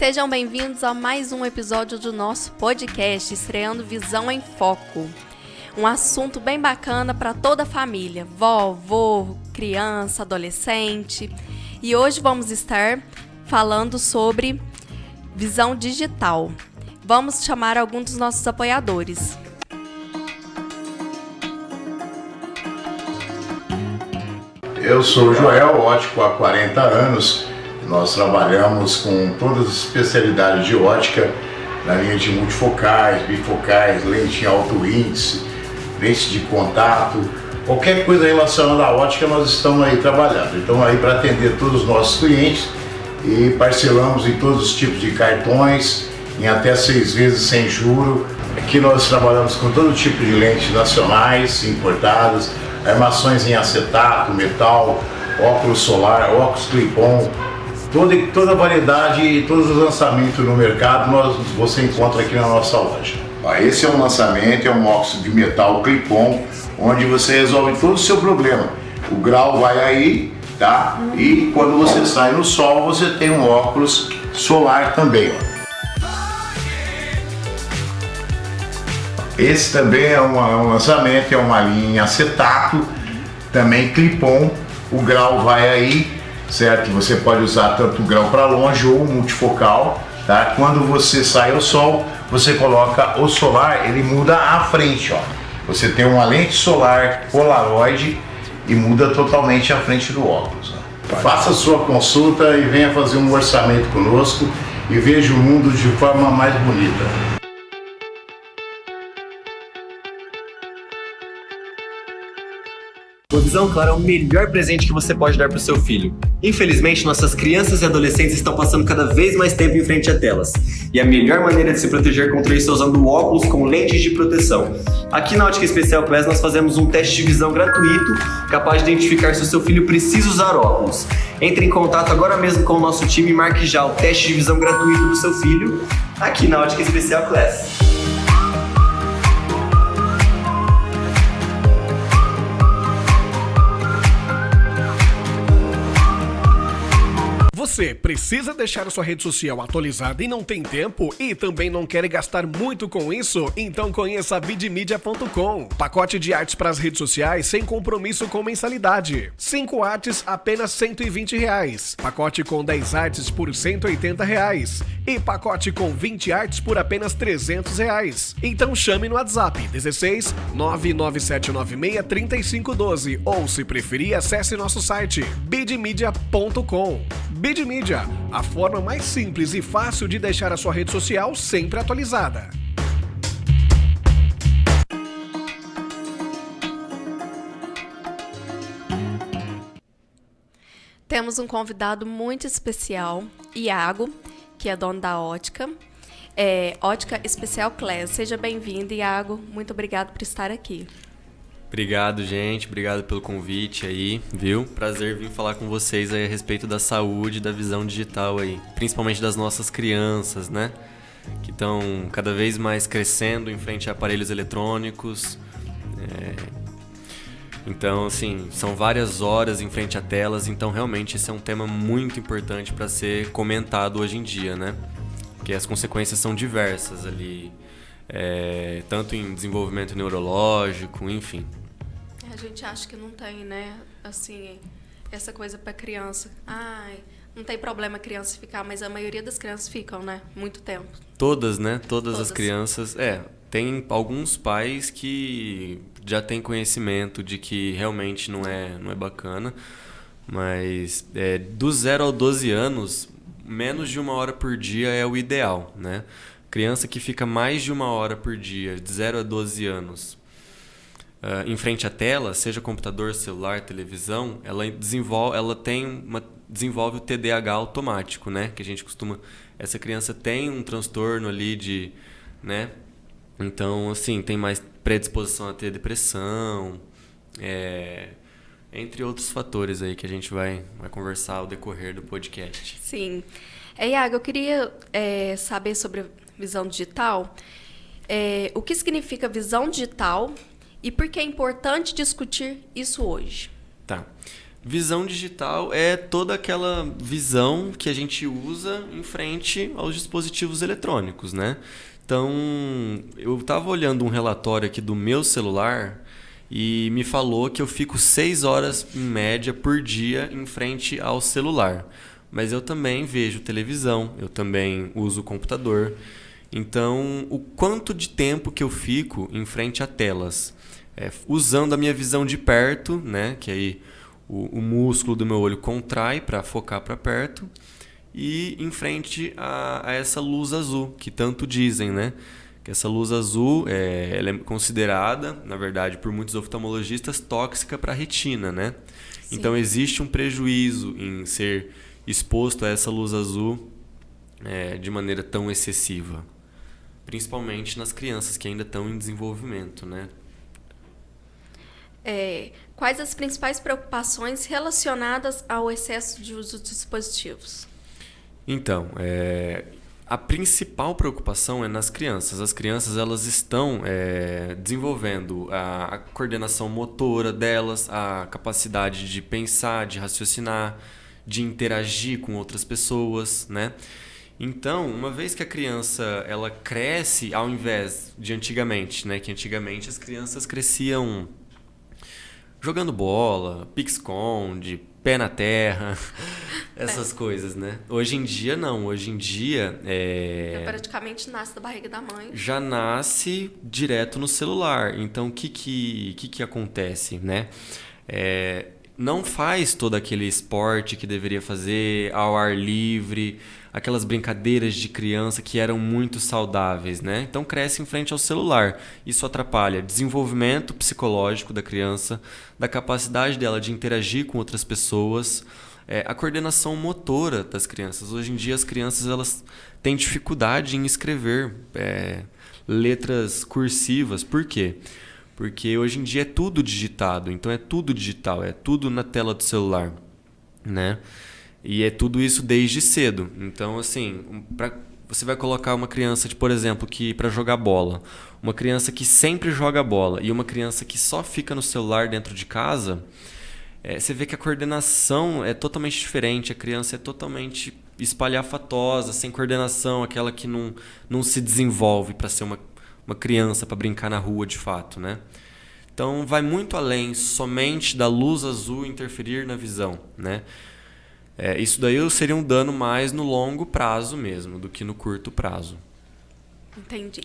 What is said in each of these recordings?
Sejam bem-vindos a mais um episódio do nosso podcast, estreando Visão em Foco. Um assunto bem bacana para toda a família, vó, criança, adolescente. E hoje vamos estar falando sobre visão digital. Vamos chamar alguns dos nossos apoiadores. Eu sou o Joel, ótico há 40 anos. Nós trabalhamos com todas as especialidades de ótica, na linha de multifocais, bifocais, lente em alto índice, lente de contato, qualquer coisa relacionada à ótica nós estamos aí trabalhando. Então aí para atender todos os nossos clientes e parcelamos em todos os tipos de cartões, em até 6 vezes sem juro. Aqui nós trabalhamos com todo tipo de lentes nacionais, importadas, armações em acetato, metal, óculos solar, óculos clip-on, toda a variedade e todos os lançamentos no mercado você encontra aqui na nossa loja. Esse é um lançamento, é um óculos de metal clip-on, onde você resolve todo o seu problema. O grau vai aí, tá? E quando você sai no sol, você tem um óculos solar também. Esse também é um lançamento, é uma linha em acetato, também clip-on, o grau vai aí, certo? Você pode usar tanto o grau para longe ou multifocal, tá? Quando você sai ao sol, você coloca o solar, ele muda à frente, ó. Você tem uma lente solar Polaroid e muda totalmente a frente do óculos, ó. Faça a sua consulta e venha fazer um orçamento conosco e veja o mundo de forma mais bonita. Uma visão clara é o melhor presente que você pode dar para o seu filho. Infelizmente, nossas crianças e adolescentes estão passando cada vez mais tempo em frente a telas. E a melhor maneira de se proteger contra isso é usando óculos com lentes de proteção. Aqui na Ótica Especial Class nós fazemos um teste de visão gratuito, capaz de identificar se o seu filho precisa usar óculos. Entre em contato agora mesmo com o nosso time e marque já o teste de visão gratuito do seu filho, aqui na Ótica Especial Class. Você precisa deixar a sua rede social atualizada e não tem tempo? E também não quer gastar muito com isso? Então conheça a bidmedia.com. Pacote de artes para as redes sociais sem compromisso com mensalidade. 5 artes apenas R$120. Pacote com 10 artes por R$180. E pacote com 20 artes por apenas R$300. Então chame no WhatsApp 16 99796 3512 ou, se preferir, acesse nosso site bidmedia.com. Bidmedia, a forma mais simples e fácil de deixar a sua rede social sempre atualizada. Temos um convidado muito especial, Iago, que é dono da Ótica. Ótica Especial Class. Seja bem-vindo, Iago. Muito obrigado por estar aqui. Obrigado, gente. Obrigado pelo convite aí, viu? Prazer vir falar com vocês aí a respeito da saúde e da visão digital aí. Principalmente das nossas crianças, né? Que estão cada vez mais crescendo em frente a aparelhos eletrônicos. Então, assim, são várias horas em frente a telas. Então, realmente, esse é um tema muito importante para ser comentado hoje em dia, né? Porque as consequências são diversas ali. Tanto em desenvolvimento neurológico, enfim. A gente acha que não tem, né, assim, essa coisa para criança. Não tem problema a criança ficar, mas a maioria das crianças ficam, né, muito tempo. Todas, né, todas as crianças. Tem alguns pais que já têm conhecimento de que realmente não é bacana, mas do 0 ao 12 anos, menos de 1 hora por dia é o ideal, né? Criança que fica mais de 1 hora por dia, de 0 a 12 anos, em frente à tela, seja computador, celular, televisão, ela desenvolve o TDAH automático, né? Que a gente costuma... Essa criança tem um transtorno ali né? Então, assim, tem mais predisposição a ter depressão, entre outros fatores aí que a gente vai conversar ao decorrer do podcast. Sim. Iago, eu queria saber sobre visão digital. O que significa visão digital e por que é importante discutir isso hoje? Tá. Visão digital é toda aquela visão que a gente usa em frente aos dispositivos eletrônicos, né? Então, eu estava olhando um relatório aqui do meu celular e me falou que eu fico 6 horas em média por dia em frente ao celular. Mas eu também vejo televisão, eu também uso o computador. Então, o quanto de tempo que eu fico em frente a telas, usando a minha visão de perto, né? Que aí o músculo do meu olho contrai para focar para perto, e em frente a essa luz azul, que tanto dizem, né? Que essa luz azul ela é considerada, na verdade, por muitos oftalmologistas, tóxica para a retina, né? Sim. Então existe um prejuízo em ser exposto a essa luz azul de maneira tão excessiva, principalmente nas crianças que ainda estão em desenvolvimento, né? Quais as principais preocupações relacionadas ao excesso de uso de dispositivos? Então, a principal preocupação é nas crianças. As crianças elas estão desenvolvendo a coordenação motora delas, a capacidade de pensar, de raciocinar, de interagir com outras pessoas, né? Então, uma vez que a criança ela cresce, ao invés de antigamente, né? Que antigamente as crianças cresciam jogando bola, pique-esconde, pé na terra, essas coisas, né? Hoje em dia, não. Hoje em dia... praticamente nasce da barriga da mãe. Já nasce direto no celular. Então, o que acontece, né? Não faz todo aquele esporte que deveria fazer ao ar livre, aquelas brincadeiras de criança que eram muito saudáveis, né? Então cresce em frente ao celular. Isso atrapalha o desenvolvimento psicológico da criança, da capacidade dela de interagir com outras pessoas, a coordenação motora das crianças. Hoje em dia as crianças elas têm dificuldade em escrever letras cursivas. Por quê? Porque hoje em dia é tudo digitado, então é tudo digital, é tudo na tela do celular, né? E é tudo isso desde cedo. Então, assim, você vai colocar uma criança, por exemplo, que para jogar bola, uma criança que sempre joga bola e uma criança que só fica no celular dentro de casa, você vê que a coordenação é totalmente diferente, a criança é totalmente espalhafatosa, sem coordenação, aquela que não se desenvolve para ser uma criança, para brincar na rua de fato, né? Então vai muito além somente da luz azul interferir na visão, né? Isso daí seria um dano mais no longo prazo mesmo, do que no curto prazo. Entendi.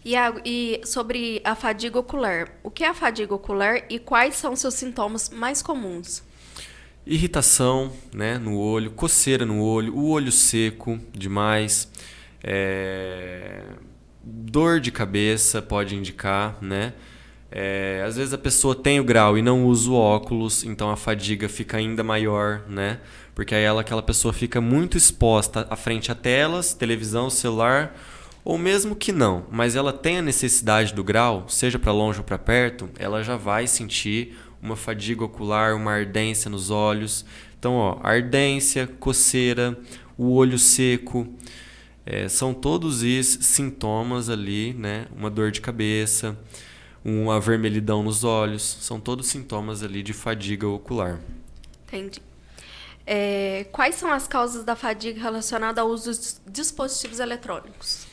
E sobre a fadiga ocular, o que é a fadiga ocular e quais são seus sintomas mais comuns? Irritação, né, no olho, coceira no olho, o olho seco demais, dor de cabeça pode indicar, né? Às vezes a pessoa tem o grau e não usa o óculos, então a fadiga fica ainda maior, né? Porque aí aquela pessoa fica muito exposta à frente a telas, televisão, celular, ou mesmo que não, mas ela tem a necessidade do grau, seja para longe ou para perto, ela já vai sentir uma fadiga ocular, uma ardência nos olhos. Então, ardência, coceira, o olho seco, são todos esses sintomas ali, né? Uma dor de cabeça, uma vermelhidão nos olhos, são todos sintomas ali de fadiga ocular. Entendi. Quais são as causas da fadiga relacionada ao uso de dispositivos eletrônicos?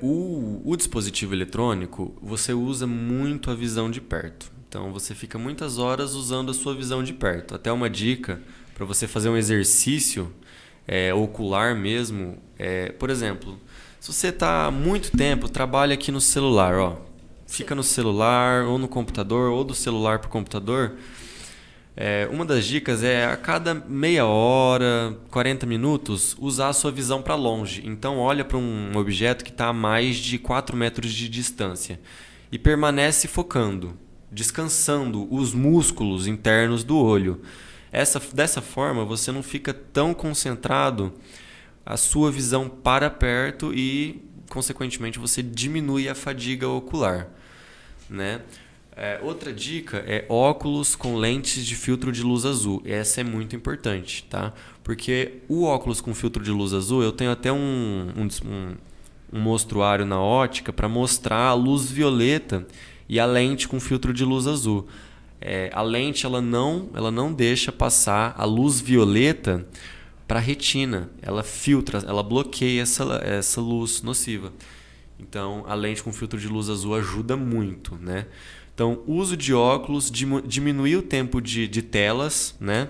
O dispositivo eletrônico, você usa muito a visão de perto. Então, você fica muitas horas usando a sua visão de perto. Até uma dica para você fazer um exercício ocular mesmo. Por exemplo, se você está há muito tempo, trabalha aqui no celular, fica no celular ou no computador, ou do celular para o computador. Uma das dicas é a cada meia hora, 40 minutos, usar a sua visão para longe. Então olha para um objeto que está a mais de 4 metros de distância e permanece focando, descansando os músculos internos do olho. Dessa forma você não fica tão concentrado, a sua visão para perto e, consequentemente, você diminui a fadiga ocular, né? Outra dica é óculos com lentes de filtro de luz azul. Essa é muito importante, tá? Porque o óculos com filtro de luz azul, eu tenho até um mostruário na ótica para mostrar a luz violeta e a lente com filtro de luz azul. a lente ela não deixa passar a luz violeta para a retina. Ela filtra, ela bloqueia essa luz nociva. Então, a lente com filtro de luz azul ajuda muito, né? Então, uso de óculos, diminuir o tempo de telas, né?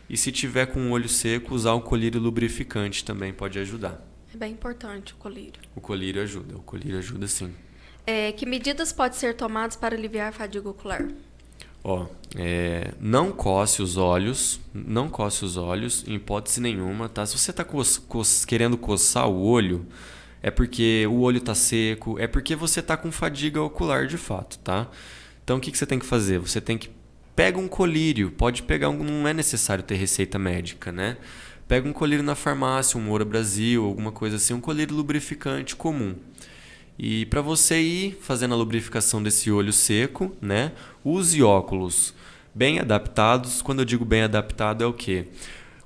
E se tiver com o olho seco, usar um colírio lubrificante também pode ajudar. É bem importante o colírio. O colírio ajuda sim. Que medidas podem ser tomadas para aliviar a fadiga ocular? Não coce os olhos, em hipótese nenhuma, tá? Se você está querendo coçar o olho, é porque o olho está seco, é porque você está com fadiga ocular de fato, tá? Então, o que você tem que fazer? Você tem que pega um colírio, pode pegar não é necessário ter receita médica, né? Pega um colírio na farmácia, um Moura Brasil, alguma coisa assim, um colírio lubrificante comum. E para você ir fazendo a lubrificação desse olho seco, né? Use óculos bem adaptados. Quando eu digo bem adaptado é o quê?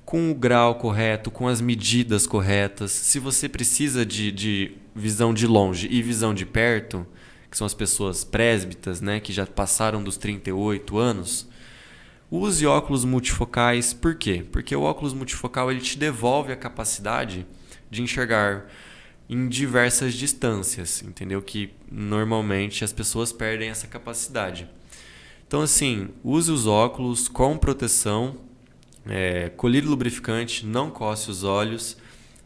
Com o grau correto, com as medidas corretas. Se você precisa de visão de longe e visão de perto, que são as pessoas presbitas, né? Que já passaram dos 38 anos, use óculos multifocais. Por quê? Porque o óculos multifocal ele te devolve a capacidade de enxergar em diversas distâncias, entendeu? Que normalmente as pessoas perdem essa capacidade. Então, assim, use os óculos com proteção, colírio lubrificante, não coce os olhos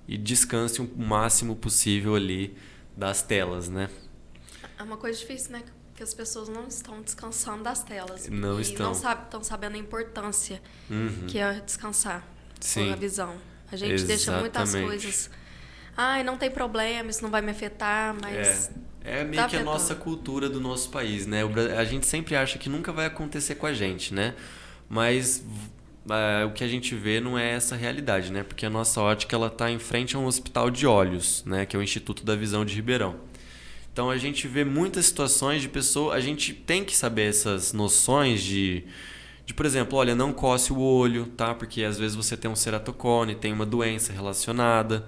e descanse o máximo possível ali das telas, né? É uma coisa difícil, né? Que as pessoas não estão descansando das telas. Não estão. Não estão sabendo a importância que é descansar Sim. a visão. A gente deixa muitas coisas... não tem problema, isso não vai me afetar, mas... É meio que a nossa cultura do nosso país, né? A gente sempre acha que nunca vai acontecer com a gente, né? Mas o que a gente vê não é essa realidade, né? Porque a nossa ótica ela está em frente a um hospital de olhos, né? Que é o Instituto da Visão de Ribeirão. Então a gente vê muitas situações de pessoa... A gente tem que saber essas noções de por exemplo, olha, não coce o olho, tá? Porque às vezes você tem um ceratocone, tem uma doença relacionada...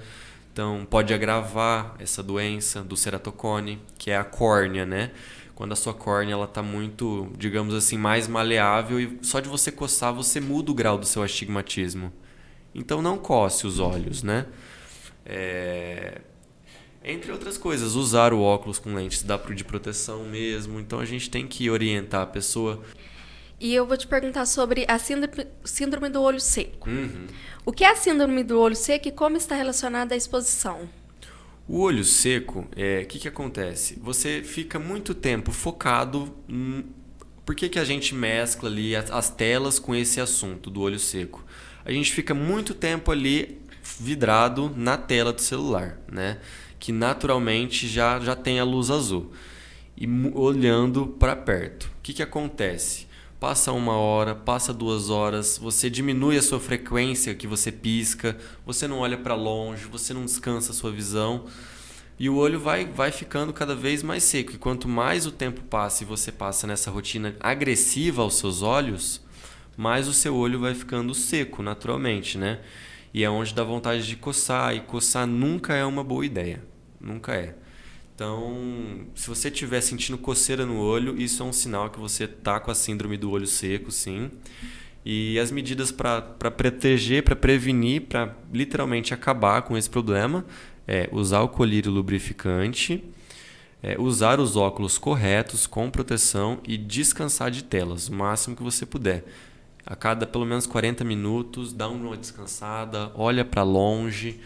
Então, pode agravar essa doença do ceratocone, que é a córnea, né? Quando a sua córnea está muito, digamos assim, mais maleável e só de você coçar, você muda o grau do seu astigmatismo. Então, não coce os olhos, né? Entre outras coisas, usar o óculos com lentes de proteção mesmo. Então, a gente tem que orientar a pessoa. E eu vou te perguntar sobre a síndrome do olho seco. Uhum. O que é a síndrome do olho seco e como está relacionada à exposição? O olho seco, o que acontece? Você fica muito tempo focado... Por que a gente mescla ali as telas com esse assunto do olho seco? A gente fica muito tempo ali vidrado na tela do celular, né? Que naturalmente já tem a luz azul. E olhando para perto. O que acontece? Passa 1 hora, passa 2 horas, você diminui a sua frequência que você pisca, você não olha para longe, você não descansa a sua visão e o olho vai ficando cada vez mais seco. E quanto mais o tempo passa e você passa nessa rotina agressiva aos seus olhos, mais o seu olho vai ficando seco naturalmente, né? E é onde dá vontade de coçar, e coçar nunca é uma boa ideia, nunca é. Então, se você estiver sentindo coceira no olho, isso é um sinal que você está com a síndrome do olho seco, sim. E as medidas para proteger, para prevenir, para literalmente acabar com esse problema é usar o colírio lubrificante, usar os óculos corretos, com proteção e descansar de telas, o máximo que você puder. A cada pelo menos 40 minutos, dá uma descansada, olha para longe...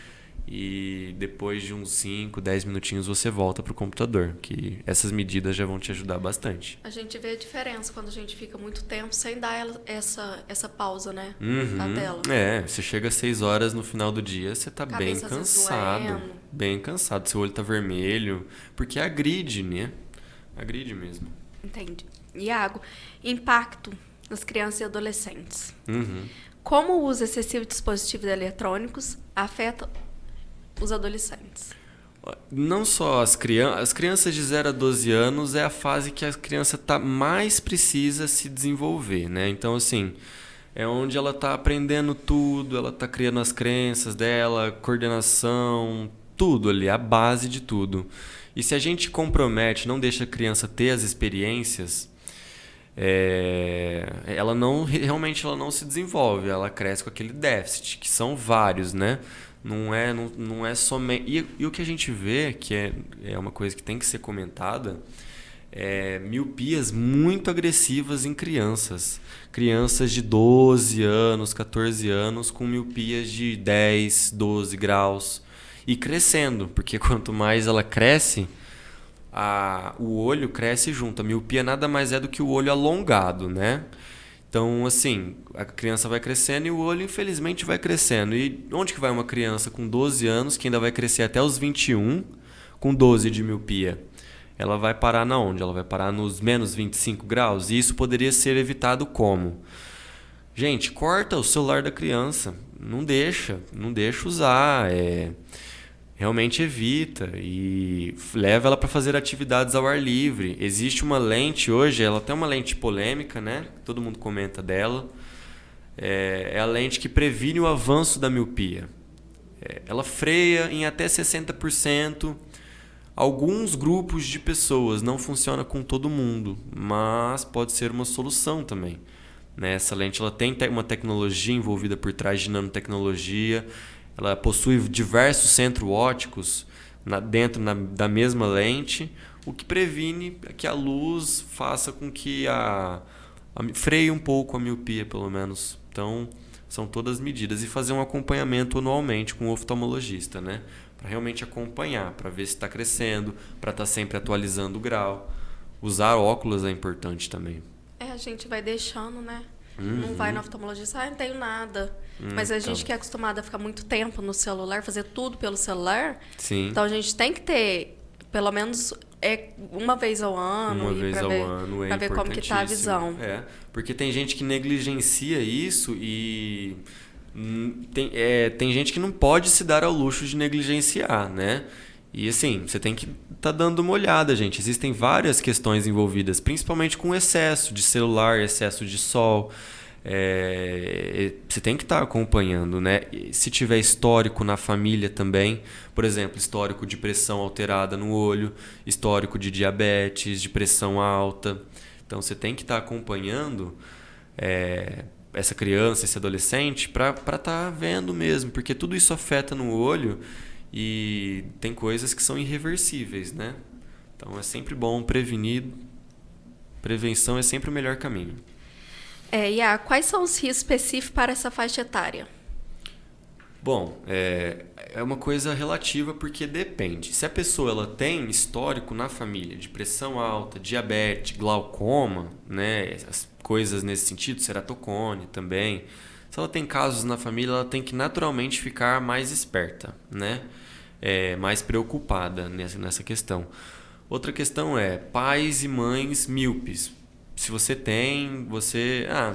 E depois de uns 5, 10 minutinhos você volta para o computador, que essas medidas já vão te ajudar bastante. A gente vê a diferença quando a gente fica muito tempo sem dar essa pausa, né? Na tela. Você chega às 6 horas no final do dia, você tá bem cansado. Bem cansado, seu olho tá vermelho, porque agride, né? Agride mesmo. Entendi. Iago, impacto nas crianças e adolescentes. Como o uso excessivo de dispositivos eletrônicos afeta os adolescentes? Não só as crianças de 0 a 12 anos é a fase que a criança mais precisa se desenvolver, né? Então, assim, é onde ela está aprendendo tudo, ela está criando as crenças dela, coordenação, tudo ali, a base de tudo. E se a gente compromete, não deixa a criança ter as experiências, ela não realmente ela não se desenvolve, ela cresce com aquele déficit, que são vários, né? Não é somente... E o que a gente vê, que é uma coisa que tem que ser comentada, miopias muito agressivas em crianças. Crianças de 12 anos, 14 anos com miopias de 10, 12 graus. E crescendo, porque quanto mais ela cresce, o olho cresce junto. A miopia nada mais é do que o olho alongado, né? Então, assim, a criança vai crescendo e o olho, infelizmente, vai crescendo. E onde que vai uma criança com 12 anos, que ainda vai crescer até os 21, com 12 de miopia? Ela vai parar na onde? Ela vai parar nos menos 25 graus? E isso poderia ser evitado como? Gente, corta o celular da criança. Não deixa usar. Realmente evita e leva ela para fazer atividades ao ar livre. Existe uma lente hoje, ela tem uma lente polêmica, né? Todo mundo comenta dela. É a lente que previne o avanço da miopia. Ela freia em até 60%. Alguns grupos de pessoas, não funciona com todo mundo, mas pode ser uma solução também. Né? Essa lente ela tem uma tecnologia envolvida por trás de nanotecnologia. Ela possui diversos centros ópticos dentro da mesma lente, o que previne que a luz faça com que freie um pouco a miopia, pelo menos. Então, são todas medidas. E fazer um acompanhamento anualmente com o oftalmologista, né? Para realmente acompanhar, para ver se está crescendo, para estar sempre atualizando o grau. Usar óculos é importante também. A gente vai deixando, né? Não vai no oftalmologista, não tenho nada. Mas a gente que é acostumado a ficar muito tempo no celular, fazer tudo pelo celular, sim. Então a gente tem que ter, pelo menos, uma vez ao ano, para ver como que tá a visão. Porque tem gente que negligencia isso e tem gente que não pode se dar ao luxo de negligenciar, né? E assim, você tem que estar dando uma olhada, gente. Existem várias questões envolvidas, principalmente com excesso de celular, excesso de sol. Você tem que estar acompanhando, né? Se tiver histórico na família também, por exemplo, histórico de pressão alterada no olho, histórico de diabetes, de pressão alta. Então você tem que estar acompanhando essa criança, esse adolescente, para estar vendo mesmo, porque tudo isso afeta no olho. E tem coisas que são irreversíveis, né? Então é sempre bom prevenir. Prevenção é sempre o melhor caminho. Quais são os riscos específicos para essa faixa etária? Bom, é uma coisa relativa porque depende. Se a pessoa ela tem histórico na família de pressão alta, diabetes, glaucoma, né? As coisas nesse sentido, ceratocone também. Se ela tem casos na família, ela tem que naturalmente ficar mais esperta, né? Mais preocupada nessa questão. Outra questão é pais e mães míopes. Se você tem,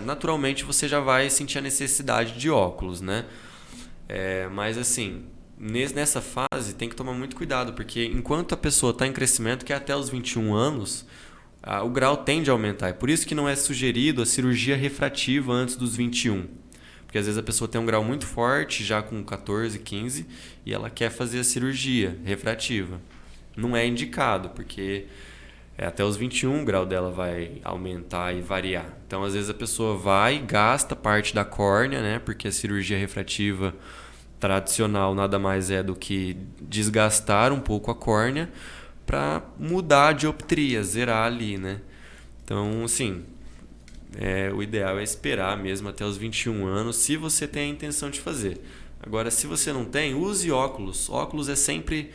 naturalmente você já vai sentir a necessidade de óculos, né? Mas assim, nessa fase tem que tomar muito cuidado, porque enquanto a pessoa está em crescimento, que é até os 21 anos, o grau tende a aumentar. É por isso que não é sugerido a cirurgia refrativa antes dos 21. Porque às vezes a pessoa tem um grau muito forte, já com 14, 15, e ela quer fazer a cirurgia refrativa. Não é indicado, porque até os 21 o grau dela vai aumentar e variar. Então, às vezes a pessoa vai, gasta parte da córnea, né? Porque a cirurgia refrativa tradicional nada mais é do que desgastar um pouco a córnea para mudar a dioptria, zerar ali, né? Então, assim... o ideal é esperar mesmo até os 21 anos, se você tem a intenção de fazer. Agora, se você não tem, use óculos. Óculos é sempre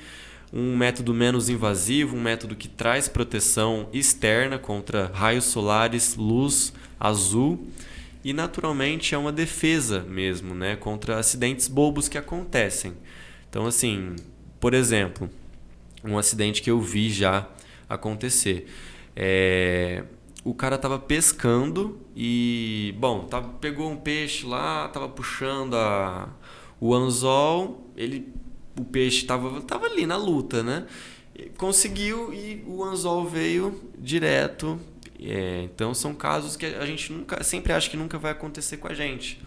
um método menos invasivo, um método que traz proteção externa contra raios solares, luz azul e, naturalmente, é uma defesa mesmo, né, contra acidentes bobos que acontecem. Então, assim, por exemplo, um acidente que eu vi já acontecer. O cara estava pescando e, pegou um peixe lá, estava puxando o anzol, o peixe estava ali na luta, né? Conseguiu e o anzol veio direto. Então são casos que a gente sempre acha que nunca vai acontecer com a gente.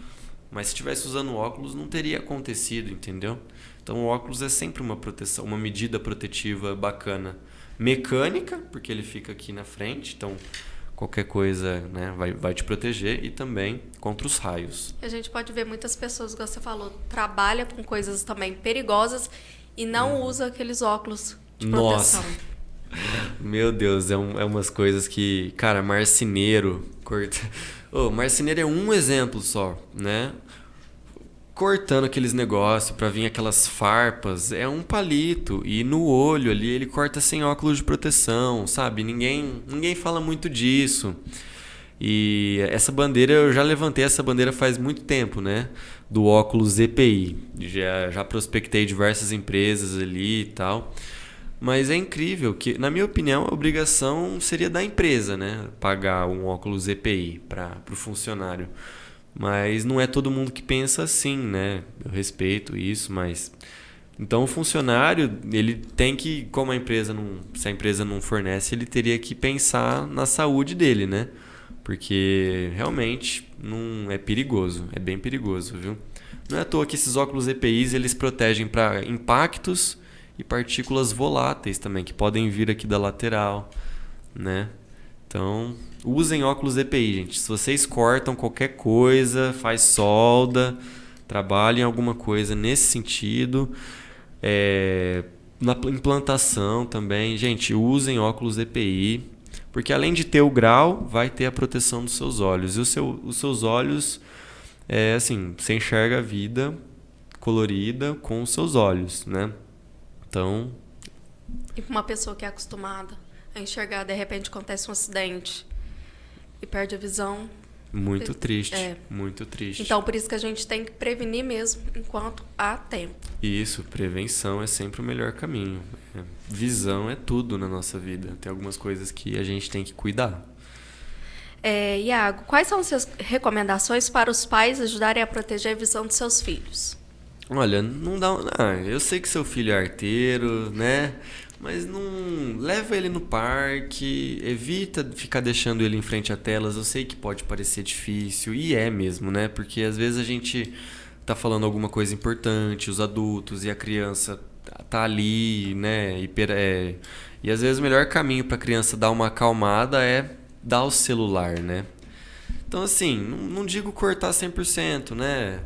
Mas se estivesse usando óculos, não teria acontecido, entendeu? Então o óculos é sempre uma proteção, uma medida protetiva bacana. Mecânica, porque ele fica aqui na frente, então... qualquer coisa, né, vai te proteger, e também contra os raios. A gente pode ver muitas pessoas, como você falou, trabalha com coisas também perigosas e não usa aqueles óculos de proteção. Nossa. Meu Deus, é umas coisas que, cara, marceneiro marceneiro é um exemplo só, né? Cortando aqueles negócios pra vir aquelas farpas, é um palito, e no olho ali ele corta sem óculos de proteção, sabe? Ninguém fala muito disso. E essa bandeira, eu já levantei essa bandeira faz muito tempo, né? Do óculos EPI. Já prospectei diversas empresas ali e tal. Mas é incrível que, na minha opinião, a obrigação seria da empresa, né? Pagar um óculos EPI para o funcionário. Mas não é todo mundo que pensa assim, né? Eu respeito isso, mas... Então o funcionário, ele tem que, como se a empresa não fornece, ele teria que pensar na saúde dele, né? Porque realmente não é perigoso, é bem perigoso, viu? Não é à toa que esses óculos EPIs, eles protegem para impactos e partículas voláteis também, que podem vir aqui da lateral, né? Então, usem óculos EPI, gente. Se vocês cortam qualquer coisa, faz solda, trabalhem alguma coisa nesse sentido, na implantação também, gente, usem óculos EPI, porque além de ter o grau, vai ter a proteção dos seus olhos. E os seus olhos, assim, você enxerga a vida colorida com os seus olhos, né? Então... E para uma pessoa que é acostumada a enxergar, de repente acontece um acidente e perde a visão. Muito triste, muito triste. Então, por isso que a gente tem que prevenir mesmo enquanto há tempo. Isso, prevenção é sempre o melhor caminho. Visão é tudo na nossa vida. Tem algumas coisas que a gente tem que cuidar. Iago, quais são as suas recomendações para os pais ajudarem a proteger a visão de seus filhos? Olha, não dá... eu sei que seu filho é arteiro, né? Mas não leva ele no parque, evita ficar deixando ele em frente a telas. Eu sei que pode parecer difícil, e é mesmo, né? Porque às vezes a gente tá falando alguma coisa importante, os adultos e a criança tá ali, né? E às vezes o melhor caminho para a criança dar uma acalmada é dar o celular, né? Então assim, não digo cortar 100%, né?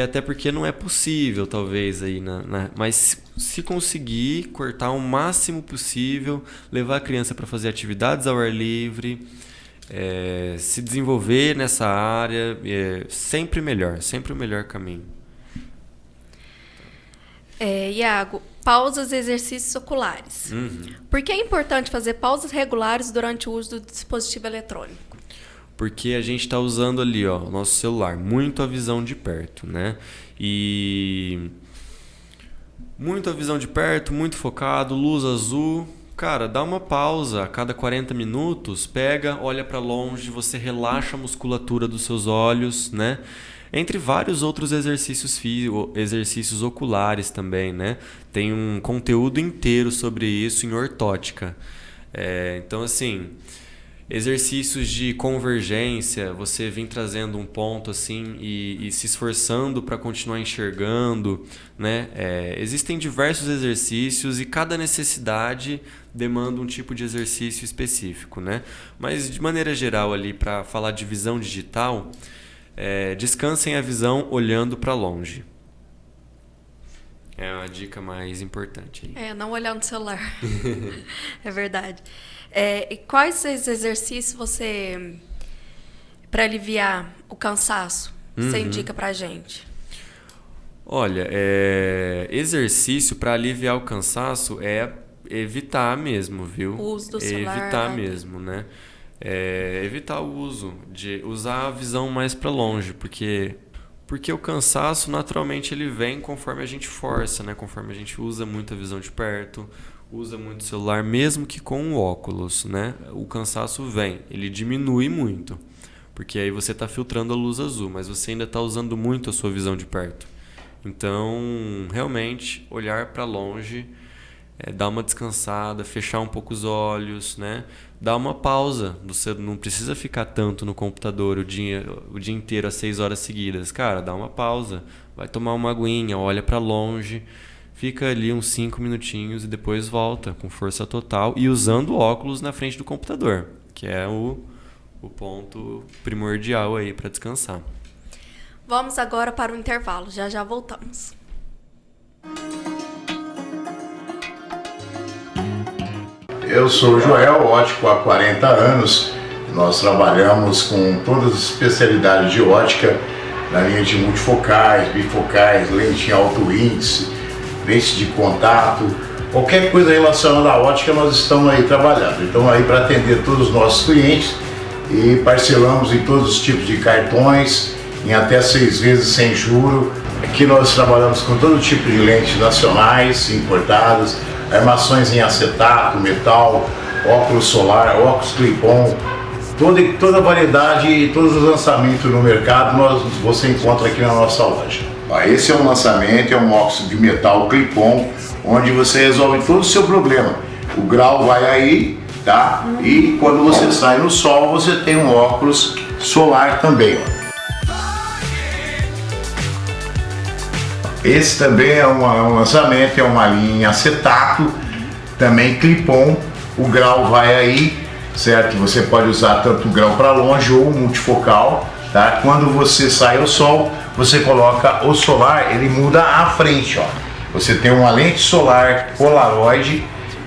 Até porque não é possível, talvez, aí mas se conseguir cortar o máximo possível, levar a criança para fazer atividades ao ar livre, se desenvolver nessa área, sempre o melhor caminho. Iago, pausas e exercícios oculares. Por que é importante fazer pausas regulares durante o uso do dispositivo eletrônico? Porque a gente está usando ali, ó, o nosso celular, muito a visão de perto, né? E muito a visão de perto, muito focado, luz azul. Cara, dá uma pausa a cada 40 minutos, pega, olha para longe, você relaxa a musculatura dos seus olhos, né? Entre vários outros exercícios oculares também, né? Tem um conteúdo inteiro sobre isso em ortótica. Então, assim... Exercícios de convergência, você vem trazendo um ponto assim e se esforçando para continuar enxergando, né? Existem diversos exercícios e cada necessidade demanda um tipo de exercício específico, né? Mas de maneira geral ali, para falar de visão digital, descansem a visão olhando para longe. É uma dica mais importante aí. Não olhar no celular. É verdade. E quais exercícios você, para aliviar o cansaço, você indica pra gente? Olha, exercício para aliviar o cansaço é evitar mesmo, viu? O uso do celular. Evitar mesmo, né? Evitar o uso, de usar a visão mais para longe, porque o cansaço naturalmente ele vem conforme a gente força, né? Conforme a gente usa muito a visão de perto, usa muito o celular, mesmo que com o óculos, né? O cansaço vem, ele diminui muito, porque aí você está filtrando a luz azul, mas você ainda está usando muito a sua visão de perto. Então, realmente, olhar para longe, dar uma descansada, fechar um pouco os olhos, né? Dar uma pausa. Você não precisa ficar tanto no computador o dia inteiro, às 6 horas seguidas. Cara, dá uma pausa, vai tomar uma aguinha, olha para longe, fica ali uns 5 minutinhos e depois volta com força total e usando óculos na frente do computador, que é o ponto primordial aí para descansar. Vamos agora para o intervalo, já já voltamos. Eu sou o Joel, ótico há 40 anos. Nós trabalhamos com todas as especialidades de ótica, na linha de multifocais, bifocais, lente em alto índice, lente de contato, qualquer coisa relacionada à ótica nós estamos aí trabalhando. Então aí para atender todos os nossos clientes e parcelamos em todos os tipos de cartões, em até 6 vezes sem juro. Aqui nós trabalhamos com todo tipo de lentes nacionais, importadas, armações em acetato, metal, óculos solar, óculos clip-on, toda a variedade e todos os lançamentos no mercado você encontra aqui na nossa loja. Esse é um lançamento, é um óculos de metal clip-on, onde você resolve todo o seu problema. O grau vai aí, tá? E quando você sai no sol, você tem um óculos solar também. Esse também é um lançamento, é uma linha em acetato, também clip-on, o grau vai aí, certo? Você pode usar tanto o grau para longe ou multifocal, tá? Quando você sai ao sol, você coloca o solar, ele muda à frente, ó. Você tem uma lente solar Polaroid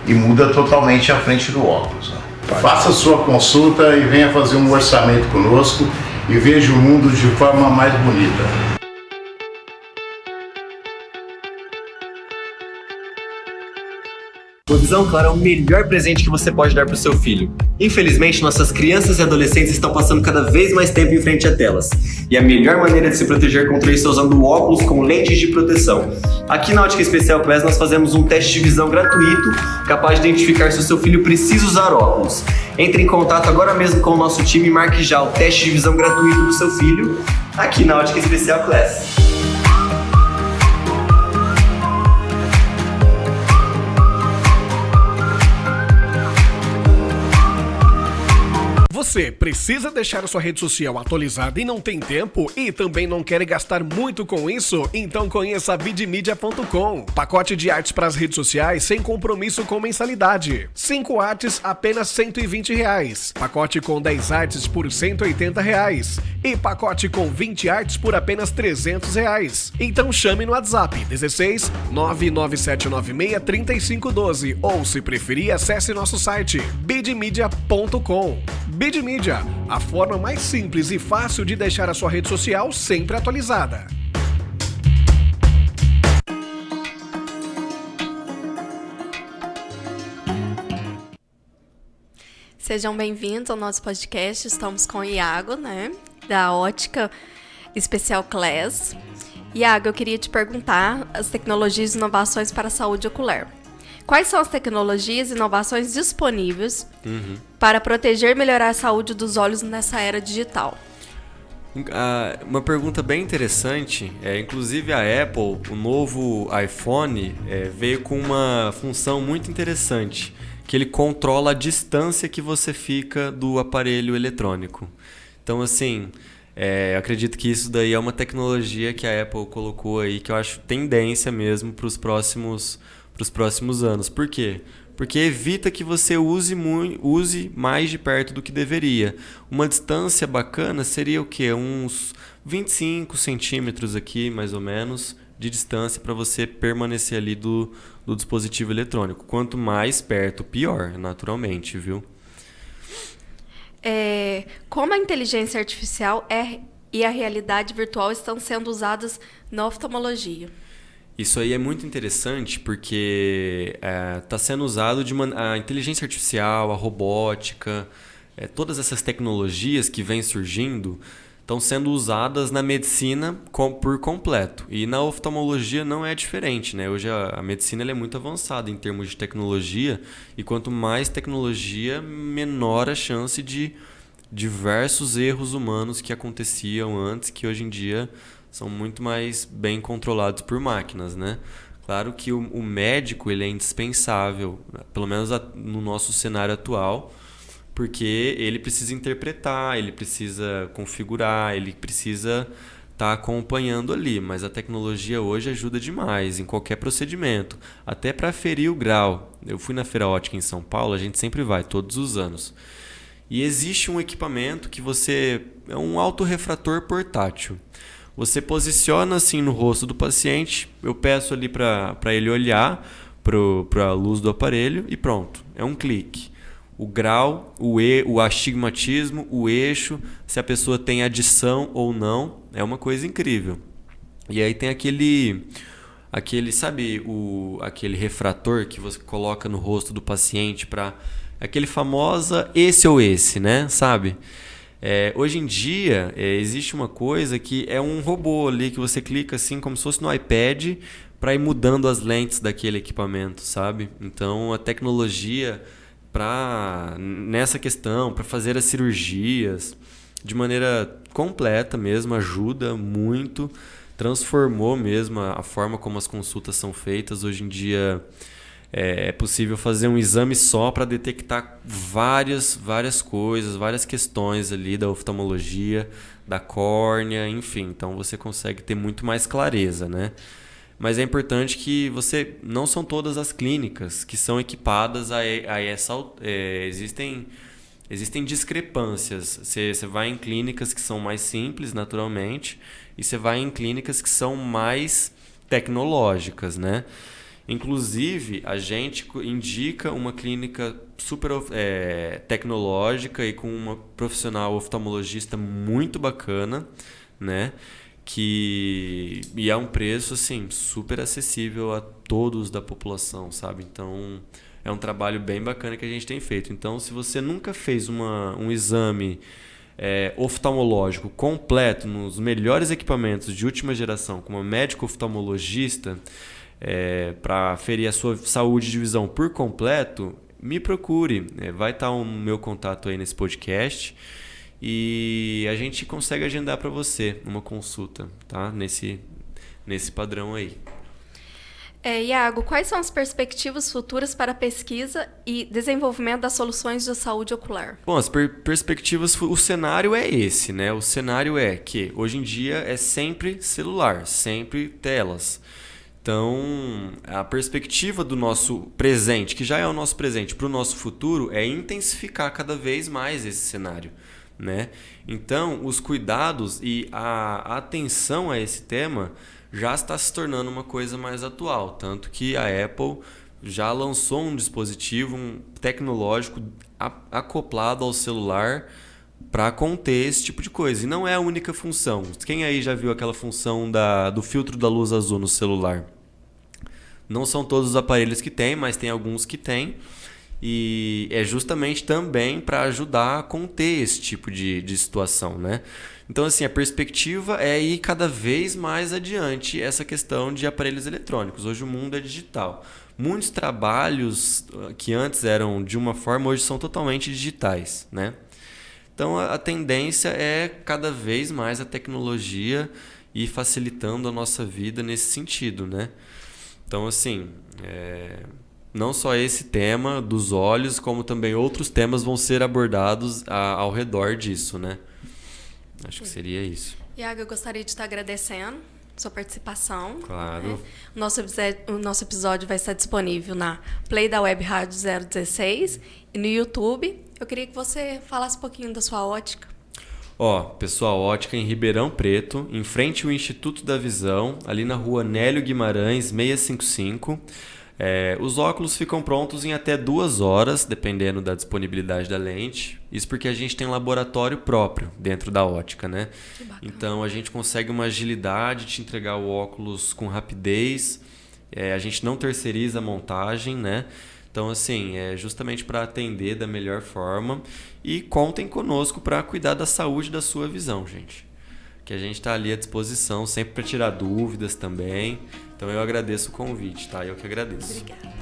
e muda totalmente a frente do óculos, ó. Faça a sua consulta e venha fazer um orçamento conosco e veja o mundo de forma mais bonita. O Visão Claro é o melhor presente que você pode dar para o seu filho. Infelizmente, nossas crianças e adolescentes estão passando cada vez mais tempo em frente a telas. E a melhor maneira de se proteger contra isso é usando óculos com lentes de proteção. Aqui na Ótica Especial Class nós fazemos um teste de visão gratuito, capaz de identificar se o seu filho precisa usar óculos. Entre em contato agora mesmo com o nosso time e marque já o teste de visão gratuito do seu filho, aqui na Ótica Especial Class. Você precisa deixar a sua rede social atualizada e não tem tempo e também não quer gastar muito com isso? Então conheça a vidmedia.com. Pacote de artes para as redes sociais sem compromisso com mensalidade. 5 artes apenas R$120. Pacote com 10 artes por R$180. E pacote com 20 artes por apenas R$300. Então chame no WhatsApp 16 99796 3512 ou, se preferir, acesse nosso site vidmedia.com. Vidmedia, a forma mais simples e fácil de deixar a sua rede social sempre atualizada. Sejam bem-vindos ao nosso podcast. Estamos com o Iago, né, da Ótica Especial Class. Iago, eu queria te perguntar as tecnologias e inovações para a saúde ocular. Quais são as tecnologias e inovações disponíveis para proteger e melhorar a saúde dos olhos nessa era digital? Uma pergunta bem interessante, inclusive a Apple, o novo iPhone, veio com uma função muito interessante, que ele controla a distância que você fica do aparelho eletrônico. Então, assim, eu acredito que isso daí é uma tecnologia que a Apple colocou aí, que eu acho tendência mesmo para os próximos anos. Por quê? Porque evita que você use mais de perto do que deveria. Uma distância bacana seria o quê? Uns 25 centímetros aqui, mais ou menos, de distância para você permanecer ali do dispositivo eletrônico. Quanto mais perto, pior, naturalmente, viu? Como a inteligência artificial e a realidade virtual estão sendo usadas na oftalmologia? Isso aí é muito interessante porque está sendo usado a inteligência artificial, a robótica, todas essas tecnologias que vêm surgindo estão sendo usadas na medicina por completo. E na oftalmologia não é diferente, né? Hoje a medicina ela é muito avançada em termos de tecnologia e quanto mais tecnologia, menor a chance de diversos erros humanos que aconteciam antes, que hoje em dia são muito mais bem controlados por máquinas, né? Claro que o médico ele é indispensável, pelo menos no nosso cenário atual, porque ele precisa interpretar, ele precisa configurar, ele precisa estar acompanhando ali. Mas a tecnologia hoje ajuda demais em qualquer procedimento, até para aferir o grau. Eu fui na Feira Ótica em São Paulo, a gente sempre vai, todos os anos. E existe um equipamento que é um autorrefrator portátil. Você posiciona assim no rosto do paciente, eu peço ali para ele olhar para a luz do aparelho e pronto, é um clique. O grau, o astigmatismo, o eixo, se a pessoa tem adição ou não, é uma coisa incrível. E aí tem aquele sabe, aquele refrator que você coloca no rosto do paciente para aquele famosa esse ou esse, né? Sabe? Hoje em dia existe uma coisa que é um robô ali que você clica assim como se fosse no iPad para ir mudando as lentes daquele equipamento, sabe? Então a tecnologia nessa questão, para fazer as cirurgias de maneira completa mesmo, ajuda muito, transformou mesmo a forma como as consultas são feitas. Hoje em dia é possível fazer um exame só para detectar várias coisas, várias questões ali da oftalmologia, da córnea, enfim. Então você consegue ter muito mais clareza, né? Mas é importante que não são todas as clínicas que são equipadas a essa... Existem discrepâncias. Você vai em clínicas que são mais simples, naturalmente, e você vai em clínicas que são mais tecnológicas, né? Inclusive, a gente indica uma clínica super tecnológica e com uma profissional oftalmologista muito bacana, né? E é um preço assim, super acessível a todos da população, sabe? Então, é um trabalho bem bacana que a gente tem feito. Então, se você nunca fez um exame oftalmológico completo nos melhores equipamentos de última geração, como médico oftalmologista, para ferir a sua saúde de visão por completo, me procure. Vai estar o meu contato aí nesse podcast e a gente consegue agendar para você uma consulta, tá? Nesse padrão aí. Iago, quais são as perspectivas futuras para a pesquisa e desenvolvimento das soluções de saúde ocular? Bom, as perspectivas, o cenário é esse, né? O cenário é que hoje em dia é sempre celular, sempre telas. Então, a perspectiva do nosso presente, que já é o nosso presente, para o nosso futuro, é intensificar cada vez mais esse cenário, né? Então, os cuidados e a atenção a esse tema já está se tornando uma coisa mais atual. Tanto que a Apple já lançou um dispositivo tecnológico acoplado ao celular para conter esse tipo de coisa. E não é a única função. Quem aí já viu aquela função do filtro da luz azul no celular? Não são todos os aparelhos que tem, mas tem alguns que tem. E é justamente também para ajudar a conter esse tipo de situação, né? Então, assim, a perspectiva é ir cada vez mais adiante essa questão de aparelhos eletrônicos. Hoje o mundo é digital. Muitos trabalhos que antes eram de uma forma, hoje são totalmente digitais, né? Então, a tendência é cada vez mais a tecnologia ir facilitando a nossa vida nesse sentido, né? Então, assim, não só esse tema dos olhos, como também outros temas vão ser abordados ao redor disso, né? Acho que seria isso. Iago, eu gostaria de estar agradecendo sua participação. Claro. O nosso episódio vai estar disponível na Play da Web Rádio 016 e no YouTube. Eu queria que você falasse um pouquinho da sua ótica. Pessoal, ótica em Ribeirão Preto, em frente ao Instituto da Visão, ali na rua Nélio Guimarães, 655. Os óculos ficam prontos em até 2 horas, dependendo da disponibilidade da lente. Isso porque a gente tem laboratório próprio dentro da ótica, né? Que bacana. Então a gente consegue uma agilidade de entregar o óculos com rapidez. A gente não terceiriza a montagem, né? Então, assim, é justamente para atender da melhor forma. E contem conosco para cuidar da saúde da sua visão, gente. Que a gente está ali à disposição, sempre para tirar dúvidas também. Então eu agradeço o convite, tá? Eu que agradeço. Obrigada.